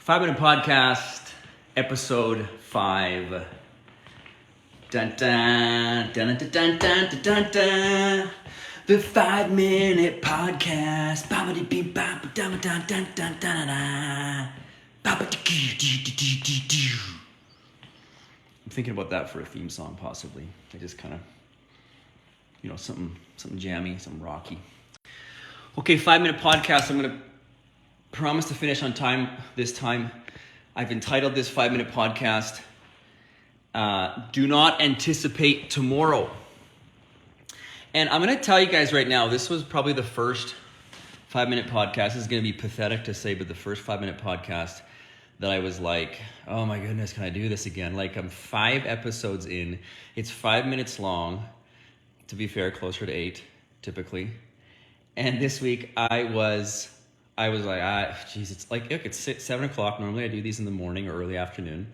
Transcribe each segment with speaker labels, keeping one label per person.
Speaker 1: 5-Minute Podcast, episode 5. Dun dun dun dun dun dun dun dun dun. The 5-Minute Podcast. Dun dun dun dun dun. I'm thinking about that for a theme song, possibly. I just kind of, something jammy, something rocky. Okay, 5-Minute Podcast. I'm going to promise to finish on time this time. I've entitled this 5-Minute Podcast, Do Not Anticipate Tomorrow. And I'm going to tell you guys right now, this was probably the first 5-Minute Podcast. This is going to be pathetic to say, but the first 5-Minute Podcast that I was like, oh my goodness, can I do this again? Like, I'm 5 episodes in. It's 5 minutes long. To be fair, closer to 8, typically. And this week, I was like, geez, it's like, look, it's 7 o'clock. Normally I do these in the morning or early afternoon.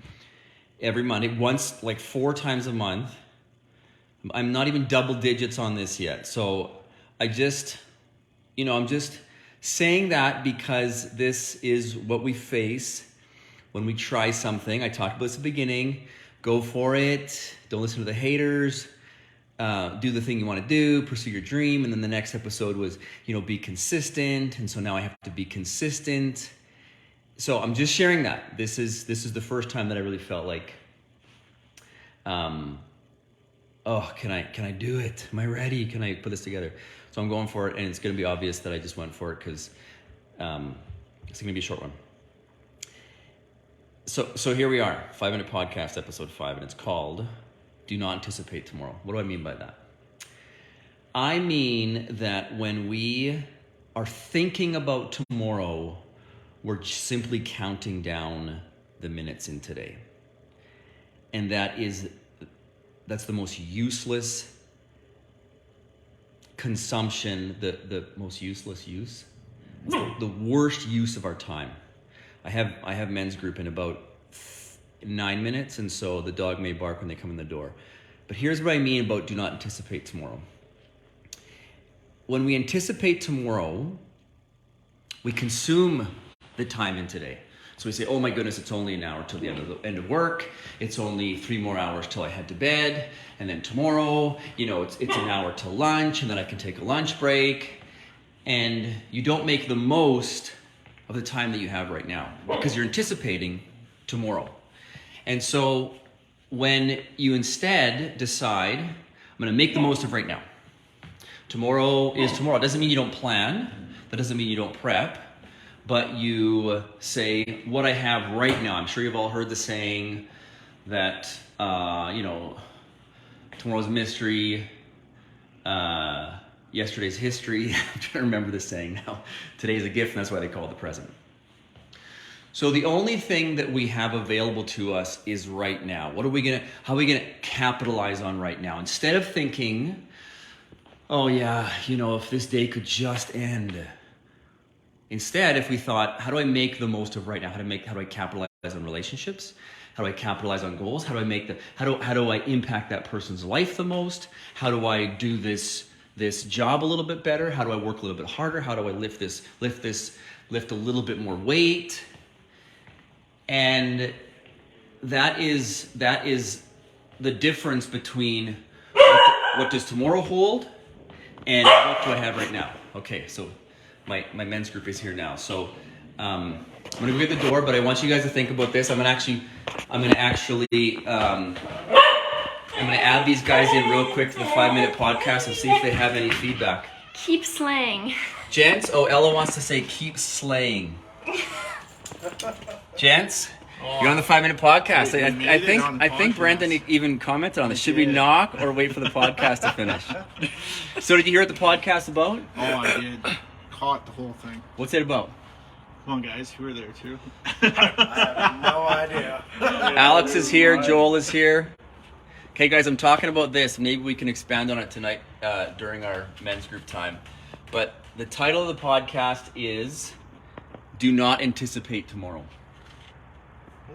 Speaker 1: Every Monday, once, like 4 times a month. I'm not even double digits on this yet. So I'm just saying that because this is what we face when we try something. I talked about this at the beginning. Go for it. Don't listen to the haters. Do the thing you want to do, pursue your dream. And then the next episode was, be consistent. And so now I have to be consistent. So I'm just sharing that. This is the first time that I really felt like, can I do it? Am I ready? Can I put this together? So I'm going for it, and it's going to be obvious that I just went for it because it's going to be a short one. So here we are, 5-Minute Podcast, episode 5, and it's called Do Not Anticipate Tomorrow. What do I mean by that? I mean that when we are thinking about tomorrow, we're simply counting down the minutes in today. And that's the most useless consumption, the most useless use. It's the worst use of our time. I have men's group in about 9 minutes, and so the dog may bark when they come in the door. But here's what I mean about do not anticipate tomorrow. When we anticipate tomorrow, we consume the time in today. So we say, oh my goodness, it's only an hour till the end of work. It's only 3 more hours till I head to bed. And then tomorrow, it's an hour till lunch, and then I can take a lunch break. And you don't make the most of the time that you have right now because you're anticipating tomorrow. And so when you instead decide, I'm going to make the most of right now. Tomorrow is tomorrow. It doesn't mean you don't plan. That doesn't mean you don't prep. But you say, what I have right now. I'm sure you've all heard the saying that, tomorrow's a mystery, yesterday's history. I'm trying to remember this saying now. Today's a gift, and that's why they call it the present. So the only thing that we have available to us is right now. How are we gonna capitalize on right now? Instead of thinking, oh yeah, if this day could just end. Instead, if we thought, how do I make the most of right now? How do I capitalize on relationships? How do I capitalize on goals? How do I impact that person's life the most? How do I do this job a little bit better? How do I work a little bit harder? How do I lift a little bit more weight? And that is the difference between what does tomorrow hold and what do I have right now. Okay, so my men's group is here now. So I'm gonna go get the door, but I want you guys to think about this. I'm gonna add these guys in real quick to the 5-Minute Podcast and see if they have any feedback.
Speaker 2: Keep slaying.
Speaker 1: Gents, Ella wants to say keep slaying. Gents, you're on the 5-Minute Podcast. I think Brendan even commented on this. Should we knock or wait for the podcast to finish? So did you hear what the podcast about?
Speaker 3: Oh, I did. Caught the whole thing.
Speaker 1: What's it about?
Speaker 3: Come on, guys. You were there, too.
Speaker 4: I have no idea.
Speaker 1: Alex is here. Joel is here. Okay, guys, I'm talking about this. Maybe we can expand on it tonight during our men's group time. But the title of the podcast is Do Not Anticipate Tomorrow.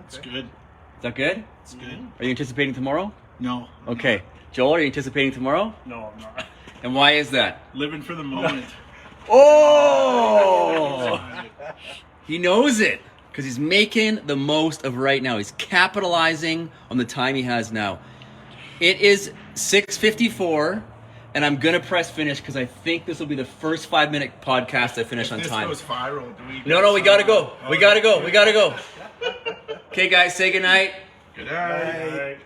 Speaker 3: It's good.
Speaker 1: Is that good?
Speaker 3: It's good.
Speaker 1: Are you anticipating tomorrow?
Speaker 3: No. I'm
Speaker 1: Okay.
Speaker 3: not.
Speaker 1: Joel, are you anticipating tomorrow?
Speaker 3: No, I'm not.
Speaker 1: And why is that?
Speaker 3: Living for the moment.
Speaker 1: Oh! He knows it. because he's making the most of right now. He's capitalizing on the time he has now. It is 6:54, and I'm gonna press finish because I think this will be the first 5-minute podcast I finish on time.
Speaker 3: This goes viral. Do we
Speaker 1: No, we gotta go. We gotta go. We gotta go. Okay, guys, say goodnight.
Speaker 3: Good night.
Speaker 4: Bye.